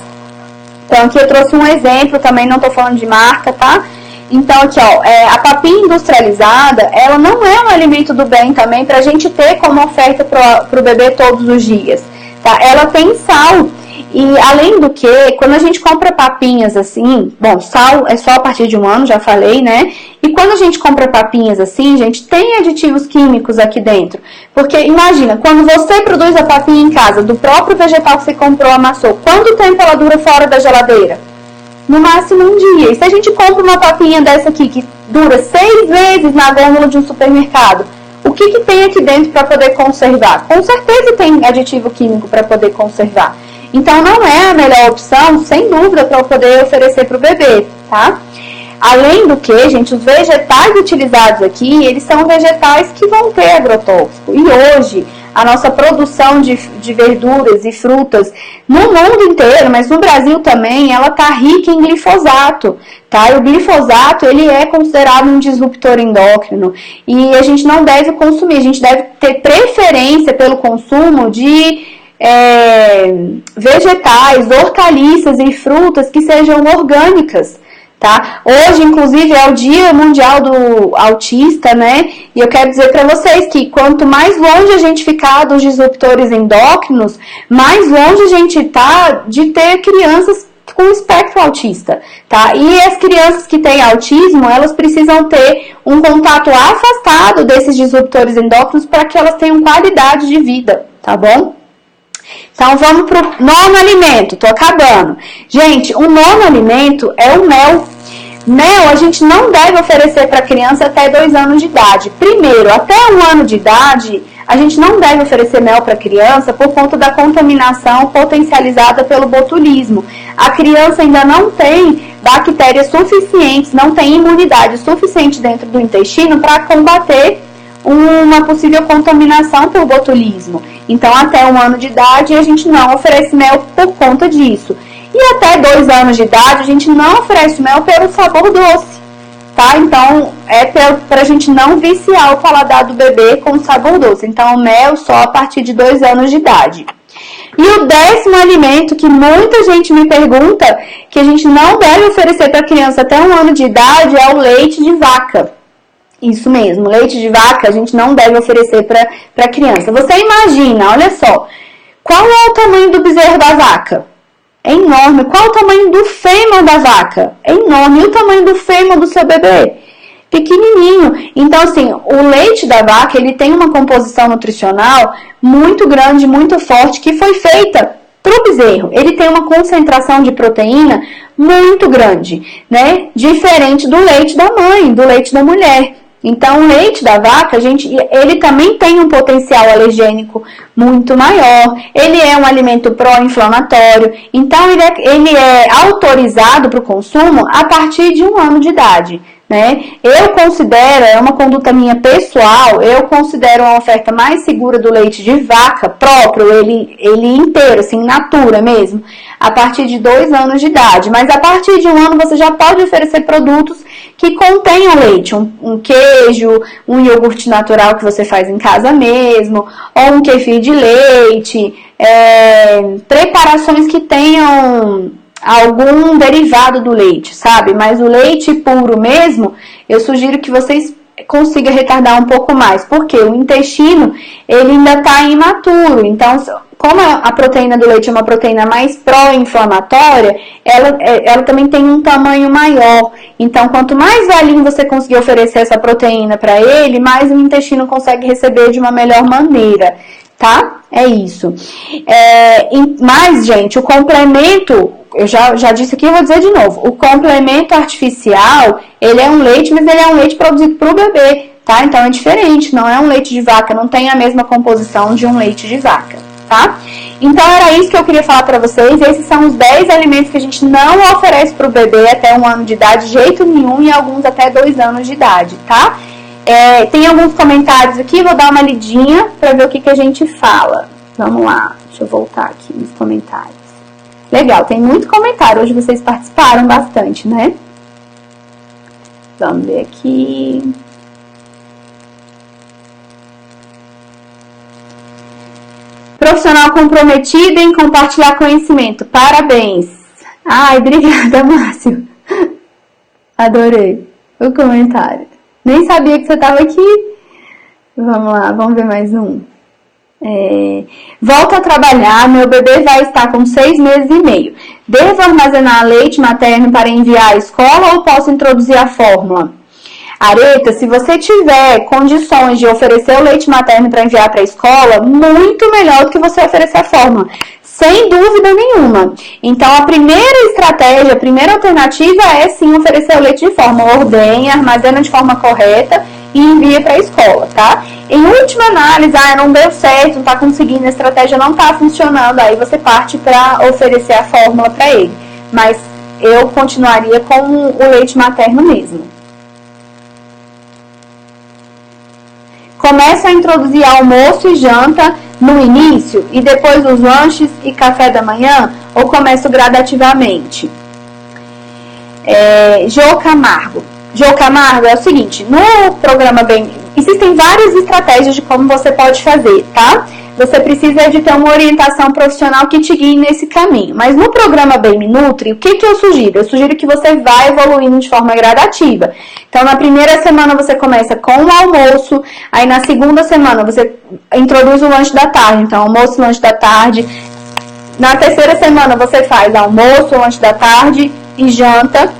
Então, aqui eu trouxe um exemplo, também não tô falando de marca, tá? Então, aqui, ó, a papinha industrializada, ela não é um alimento do bem também pra gente ter como oferta pro bebê todos os dias, tá? Ela tem sal. E além do que, quando a gente compra papinhas assim, bom, sal é só a partir de 1 ano, já falei, né? E quando a gente compra papinhas assim, gente, tem aditivos químicos aqui dentro. Porque imagina, quando você produz a papinha em casa, do próprio vegetal que você comprou, amassou, quanto tempo ela dura fora da geladeira? No máximo 1 dia. E se a gente compra uma papinha dessa aqui, que dura 6 vezes na gôndola de um supermercado, o que tem aqui dentro para poder conservar? Com certeza tem aditivo químico para poder conservar. Então, não é a melhor opção, sem dúvida, para eu poder oferecer para o bebê, tá? Além do que, gente, os vegetais utilizados aqui, eles são vegetais que vão ter agrotóxico. E hoje, a nossa produção de verduras e frutas no mundo inteiro, mas no Brasil também, ela tá rica em glifosato, tá? E o glifosato, ele é considerado um disruptor endócrino e a gente não deve consumir, a gente deve ter preferência pelo consumo de vegetais, hortaliças e frutas que sejam orgânicas, tá? Hoje, inclusive, é o Dia Mundial do Autista, né? E eu quero dizer para vocês que quanto mais longe a gente ficar dos disruptores endócrinos, mais longe a gente tá de ter crianças com espectro autista, tá? E as crianças que têm autismo, elas precisam ter um contato afastado desses disruptores endócrinos para que elas tenham qualidade de vida, tá bom? Então, vamos pro 9º alimento, tô acabando. Gente, o 9º alimento é o mel. Mel a gente não deve oferecer para criança até 2 anos de idade. Primeiro, até 1 ano de idade, a gente não deve oferecer mel para criança por conta da contaminação potencializada pelo botulismo. A criança ainda não tem bactérias suficientes, não tem imunidade suficiente dentro do intestino para combater uma possível contaminação pelo botulismo. Então, até 1 ano de idade, a gente não oferece mel por conta disso. E até 2 anos de idade, a gente não oferece mel pelo sabor doce, tá? Então, é pra gente não viciar o paladar do bebê com sabor doce. Então, o mel só a partir de 2 anos de idade. E o 10º alimento que muita gente me pergunta, que a gente não deve oferecer para criança até 1 ano de idade, é o leite de vaca. Isso mesmo, leite de vaca a gente não deve oferecer para criança. Você imagina, olha só, qual é o tamanho do bezerro da vaca? É enorme. Qual é o tamanho do fêmur da vaca? É enorme. E o tamanho do fêmur do seu bebê? Pequenininho. Então, assim, o leite da vaca, ele tem uma composição nutricional muito grande, muito forte, que foi feita para o bezerro. Ele tem uma concentração de proteína muito grande, né? Diferente do leite da mãe, do leite da mulher. Então, o leite da vaca, ele também tem um potencial alergênico muito maior. Ele é um alimento pró-inflamatório. Então, ele é autorizado para o consumo a partir de 1 ano de idade, né? Eu considero, é uma conduta minha pessoal, eu considero uma oferta mais segura do leite de vaca próprio, ele inteiro, assim, in natura mesmo, a partir de 2 anos de idade. Mas a partir de 1 ano você já pode oferecer produtos que contenham leite, um queijo, um iogurte natural que você faz em casa mesmo, ou um kefir de leite, preparações que tenham algum derivado do leite, sabe? Mas o leite puro mesmo, eu sugiro que vocês consigam retardar um pouco mais, porque o intestino, ele ainda está imaturo, então, como a proteína do leite é uma proteína mais pró-inflamatória, ela também tem um tamanho maior. Então, quanto mais velhinho você conseguir oferecer essa proteína para ele, mais o intestino consegue receber de uma melhor maneira, tá? É isso. Mas, gente, o complemento, eu já disse aqui e vou dizer de novo, o complemento artificial, ele é um leite, mas ele é um leite produzido para o bebê, tá? Então, é diferente, não é um leite de vaca, não tem a mesma composição de um leite de vaca, tá? Então, era isso que eu queria falar para vocês. Esses são os 10 alimentos que a gente não oferece para o bebê até 1 ano de idade, de jeito nenhum, e alguns até 2 anos de idade, tá? Tem alguns comentários aqui, vou dar uma lidinha para ver o que a gente fala. Vamos lá, deixa eu voltar aqui nos comentários. Legal, tem muito comentário, hoje vocês participaram bastante, né? Vamos ver aqui. Profissional comprometido em compartilhar conhecimento. Parabéns. Ai, obrigada, Márcio. Adorei o comentário. Nem sabia que você estava aqui. Vamos lá, vamos ver mais um. Volto a trabalhar, meu bebê vai estar com 6 meses e meio. Devo armazenar leite materno para enviar à escola ou posso introduzir a fórmula? Areta, se você tiver condições de oferecer o leite materno para enviar para a escola, muito melhor do que você oferecer a fórmula. Sem dúvida nenhuma. Então, a primeira estratégia, a primeira alternativa é sim oferecer o leite de fórmula. Ordenha, armazena de forma correta e envia para a escola, tá? Em última análise, não deu certo, não está conseguindo, a estratégia não está funcionando, aí você parte para oferecer a fórmula para ele. Mas eu continuaria com o leite materno mesmo. Começa a introduzir almoço e janta no início e depois os lanches e café da manhã ou começo gradativamente? Jô Camargo, é o seguinte, no programa existem várias estratégias de como você pode fazer, tá? Você precisa de ter uma orientação profissional que te guie nesse caminho. Mas no programa Bem Me Nutri, o que eu sugiro? Eu sugiro que você vá evoluindo de forma gradativa. Então, na primeira semana você começa com o almoço, aí na segunda semana você introduz o lanche da tarde, então almoço, lanche da tarde. Na terceira semana você faz almoço, lanche da tarde e janta.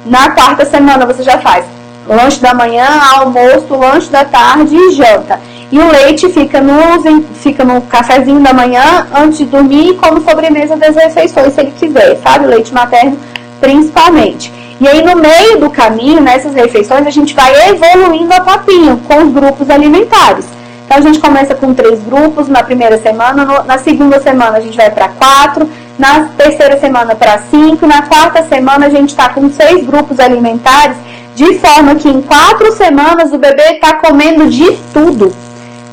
Na quarta semana você já faz lanche da manhã, almoço, lanche da tarde e janta. E o leite fica no cafezinho da manhã, antes de dormir, e como sobremesa das refeições, se ele quiser, sabe? O leite materno principalmente. E aí, no meio do caminho, nessas refeições, a gente vai evoluindo a papinha com os grupos alimentares. Então, a gente começa com 3 grupos na primeira semana, na segunda semana a gente vai para 4, na terceira semana para 5, na quarta semana a gente está com 6 grupos alimentares, de forma que em 4 semanas o bebê está comendo de tudo.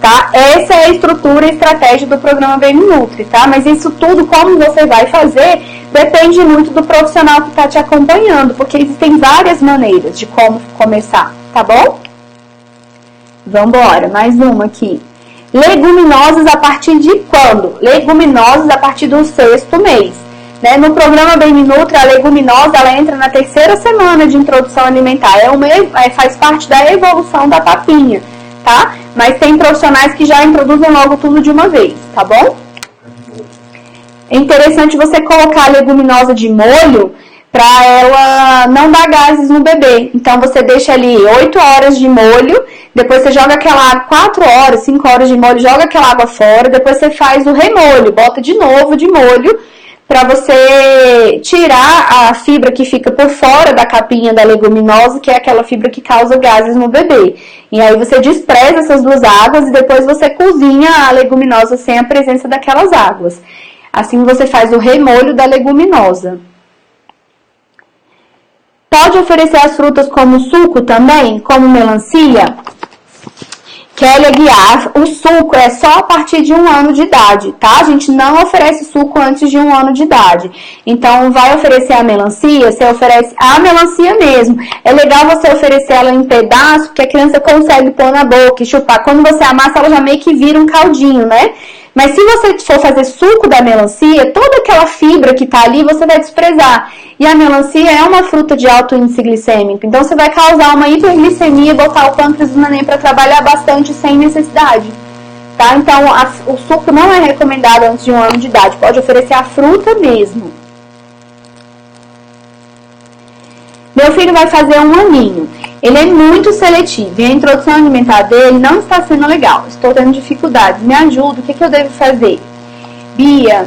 Tá? Essa é a estrutura e estratégia do programa Bem Me Nutri, tá? Mas isso tudo, como você vai fazer, depende muito do profissional que está te acompanhando, porque existem várias maneiras de como começar, tá bom? Vambora, mais uma aqui. Leguminosas a partir de quando? Leguminosas a partir do 6º mês. Né? No programa Bem Me Nutri, a leguminosa ela entra na 3ª semana de introdução alimentar. Faz parte da evolução da papinha, tá? Mas tem profissionais que já introduzem logo tudo de uma vez, tá bom? É interessante você colocar a leguminosa de molho para ela não dar gases no bebê. Então, você deixa ali 8 horas de molho, depois você joga aquela água, 4 horas, 5 horas de molho, joga aquela água fora, depois você faz o remolho, bota de novo de molho, para você tirar a fibra que fica por fora da capinha da leguminosa, que é aquela fibra que causa gases no bebê. E aí você despreza essas 2 águas e depois você cozinha a leguminosa sem a presença daquelas águas. Assim você faz o remolho da leguminosa. Pode oferecer as frutas como suco também, como melancia? Kelly Aguiar, o suco é só a partir de 1 ano de idade, tá? A gente não oferece suco antes de 1 ano de idade. Então, vai oferecer a melancia, você oferece a melancia mesmo. É legal você oferecer ela em pedaço, porque a criança consegue pôr na boca e chupar. Quando você amassa, ela já meio que vira um caldinho, né? Mas se você for fazer suco da melancia, toda aquela fibra que tá ali, você vai desprezar. E a melancia é uma fruta de alto índice glicêmico, então você vai causar uma hiperglicemia e botar o pâncreas do neném para trabalhar bastante sem necessidade. Tá? Então, o suco não é recomendado antes de 1 ano de idade, pode oferecer a fruta mesmo. Meu filho vai fazer 1 aninho. Ele é muito seletivo e a introdução alimentar dele não está sendo legal. Estou tendo dificuldades. Me ajuda, o que eu devo fazer? Bia,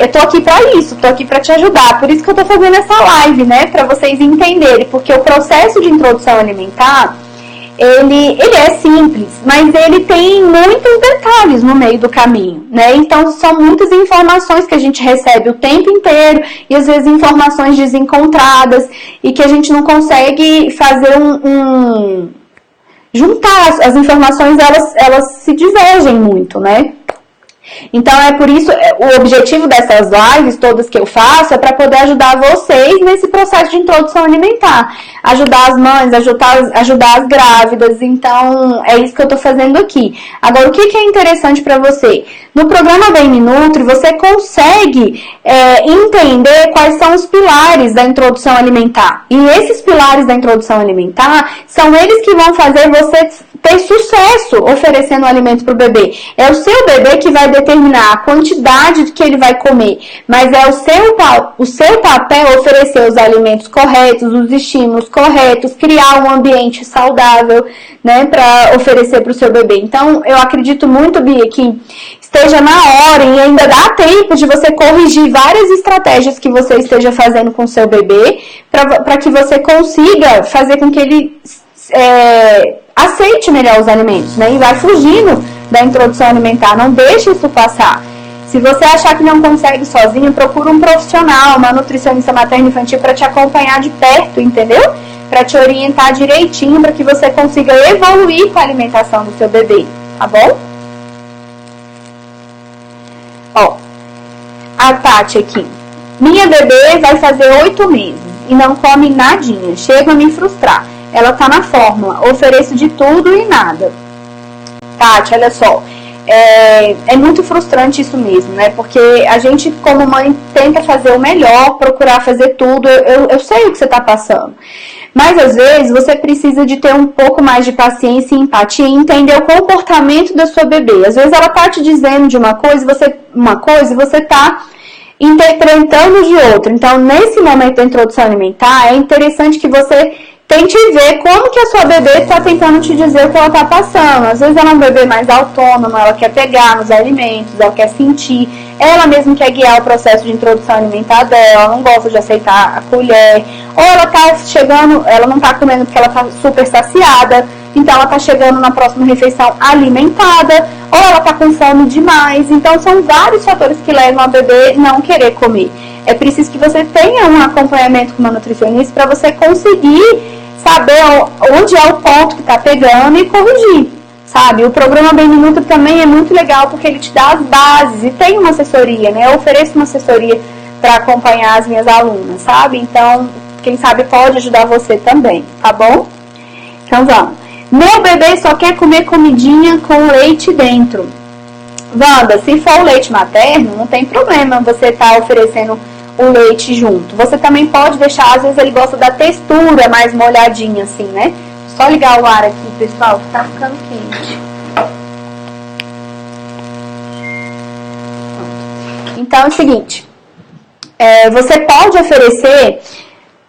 eu tô aqui para isso, tô aqui para te ajudar. Por isso que eu tô fazendo essa live, né? Para vocês entenderem. Porque o processo de introdução alimentar, ele é simples, mas ele tem muitos detalhes no meio do caminho, né? Então, são muitas informações que a gente recebe o tempo inteiro e às vezes informações desencontradas e que a gente não consegue fazer juntar as informações, elas se divergem muito, né? Então, é por isso, o objetivo dessas lives, todas que eu faço, é para poder ajudar vocês nesse processo de introdução alimentar. Ajudar as mães, ajudar as grávidas. Então, é isso que eu tô fazendo aqui. Agora, o que é interessante para você? No programa Bem Me Nutri, você consegue entender quais são os pilares da introdução alimentar. E esses pilares da introdução alimentar são eles que vão fazer você ter sucesso oferecendo alimento para o bebê. É o seu bebê que vai determinar a quantidade que ele vai comer, mas é o seu papel oferecer os alimentos corretos, os estímulos corretos, criar um ambiente saudável, né, para oferecer para o seu bebê. Então, eu acredito muito, Bia, que esteja na hora e ainda dá tempo de você corrigir várias estratégias que você esteja fazendo com o seu bebê, para que você consiga fazer com que ele aceite melhor os alimentos, né? E vai fugindo da introdução alimentar, não deixe isso passar. Se você achar que não consegue sozinho, procura um profissional, uma nutricionista materno-infantil para te acompanhar de perto, entendeu? Para te orientar direitinho, para que você consiga evoluir com a alimentação do seu bebê, tá bom? Ó, a Tati aqui. Minha bebê vai fazer 8 meses e não come nadinha, chega a me frustrar. Ela tá na fórmula, ofereço de tudo e nada. Tati, olha só, é muito frustrante isso mesmo, né? Porque a gente, como mãe, tenta fazer o melhor, procurar fazer tudo. Eu sei o que você tá passando. Mas, às vezes, você precisa de ter um pouco mais de paciência e empatia e entender o comportamento da sua bebê. Às vezes, ela tá te dizendo de uma coisa e você tá interpretando de outra. Então, nesse momento da introdução alimentar, é interessante que você tente ver como que a sua bebê está tentando te dizer o que ela está passando. Às vezes ela é um bebê mais autônomo, ela quer pegar nos alimentos, ela quer sentir, ela mesma quer guiar o processo de introdução alimentar dela, ela não gosta de aceitar a colher, ou ela tá chegando, ela não está comendo porque ela está super saciada, então ela está chegando na próxima refeição alimentada, ou ela está com fome demais. Então são vários fatores que levam a bebê não querer comer. É preciso que você tenha um acompanhamento com uma nutricionista para você conseguir saber onde é o ponto que está pegando e corrigir, sabe? O programa Bem Me Nutri também é muito legal porque ele te dá as bases e tem uma assessoria, né? Eu ofereço uma assessoria para acompanhar as minhas alunas, sabe? Então, quem sabe pode ajudar você também, tá bom? Então vamos. Meu bebê só quer comer comidinha com leite dentro. Wanda, se for o leite materno, não tem problema você tá oferecendo o leite junto. Você também pode deixar, às vezes ele gosta da textura mais molhadinha assim, né? Só ligar o ar aqui, pessoal, que tá ficando quente. Então é o seguinte, você pode oferecer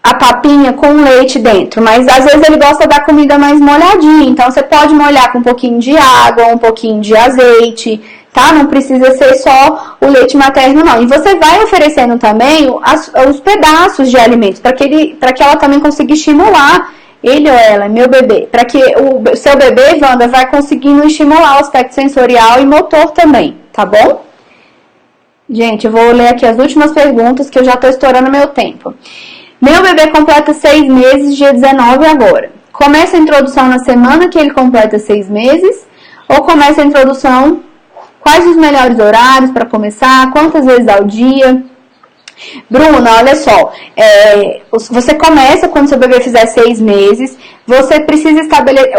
a papinha com leite dentro, mas às vezes ele gosta da comida mais molhadinha, então você pode molhar com um pouquinho de água, um pouquinho de azeite, tá? Não precisa ser só o leite materno, não. E você vai oferecendo também os pedaços de alimentos, para que ela também consiga estimular ele ou ela, meu bebê, para que o seu bebê, Wanda, vai conseguindo estimular o aspecto sensorial e motor também, tá bom? Gente, eu vou ler aqui as últimas perguntas, que eu já tô estourando meu tempo. Meu bebê completa 6 meses, dia 19 agora. Começa a introdução na semana que ele completa 6 meses? Ou começa a introdução? Quais os melhores horários para começar? Quantas vezes ao dia? Bruna, olha só, você começa quando seu bebê fizer 6 meses, você precisa estabelecer,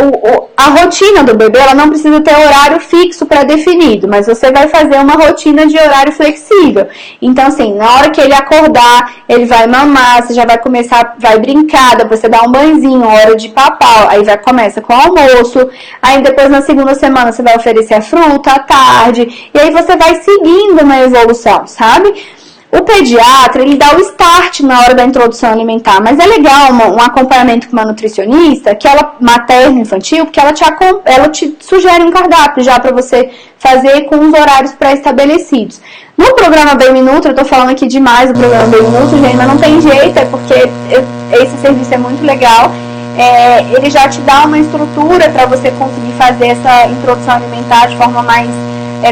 a rotina do bebê, ela não precisa ter horário fixo pré-definido, mas você vai fazer uma rotina de horário flexível. Então, assim, na hora que ele acordar, ele vai mamar, você já vai começar, vai brincar, depois você dá um banhozinho, hora de papau, aí começa com o almoço, aí depois na segunda semana você vai oferecer a fruta à tarde, e aí você vai seguindo uma evolução, sabe? O pediatra, ele dá o start na hora da introdução alimentar, mas é legal um acompanhamento com uma nutricionista, que ela materno infantil, porque ela te sugere um cardápio já para você fazer com os horários pré-estabelecidos. No programa Bem Me Nutri, eu tô falando aqui demais do programa Bem Me Nutri, gente, mas não tem jeito, é porque esse serviço é muito legal. Ele já te dá uma estrutura para você conseguir fazer essa introdução alimentar de forma mais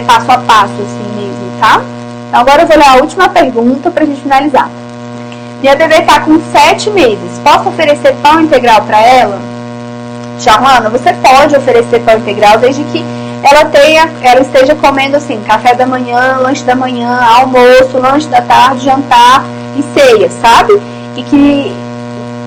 passo a passo, assim mesmo, tá? Então, agora eu vou ler a última pergunta pra gente finalizar. Minha bebê tá com 7 meses. Posso oferecer pão integral para ela? Joana, você pode oferecer pão integral desde que ela esteja comendo assim, café da manhã, lanche da manhã, almoço, lanche da tarde, jantar e ceia, sabe? E que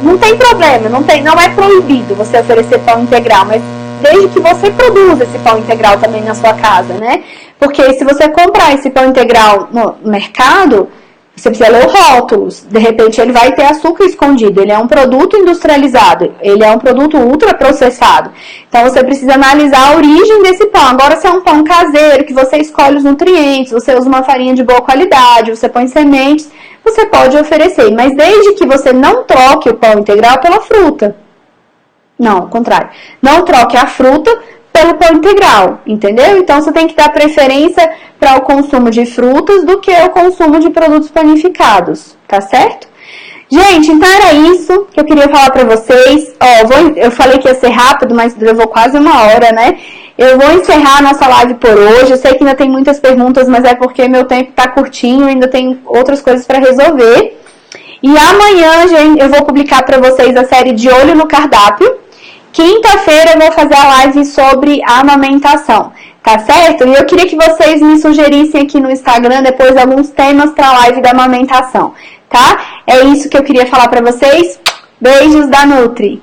não tem problema, não é proibido você oferecer pão integral, mas desde que você produza esse pão integral também na sua casa, né? Porque se você comprar esse pão integral no mercado, você precisa ler os rótulos. De repente ele vai ter açúcar escondido. Ele é um produto industrializado. Ele é um produto ultraprocessado. Então você precisa analisar a origem desse pão. Agora, se é um pão caseiro, que você escolhe os nutrientes, você usa uma farinha de boa qualidade, você põe sementes, você pode oferecer. Mas desde que você não troque o pão integral pela fruta. Não, ao contrário. Não troque a fruta pelo pão integral, entendeu? Então você tem que dar preferência para o consumo de frutas do que o consumo de produtos panificados, tá certo? Gente, então era isso que eu queria falar para vocês. Eu falei que ia ser rápido, mas levou quase 1 hora, né? Eu vou encerrar a nossa live por hoje. Eu sei que ainda tem muitas perguntas, mas é porque meu tempo tá curtinho, ainda tem outras coisas para resolver. E amanhã, gente, eu vou publicar para vocês a série De Olho no Cardápio. Quinta-feira eu vou fazer a live sobre a amamentação, tá certo? E eu queria que vocês me sugerissem aqui no Instagram depois alguns temas para a live da amamentação, tá? É isso que eu queria falar para vocês. Beijos da Nutri!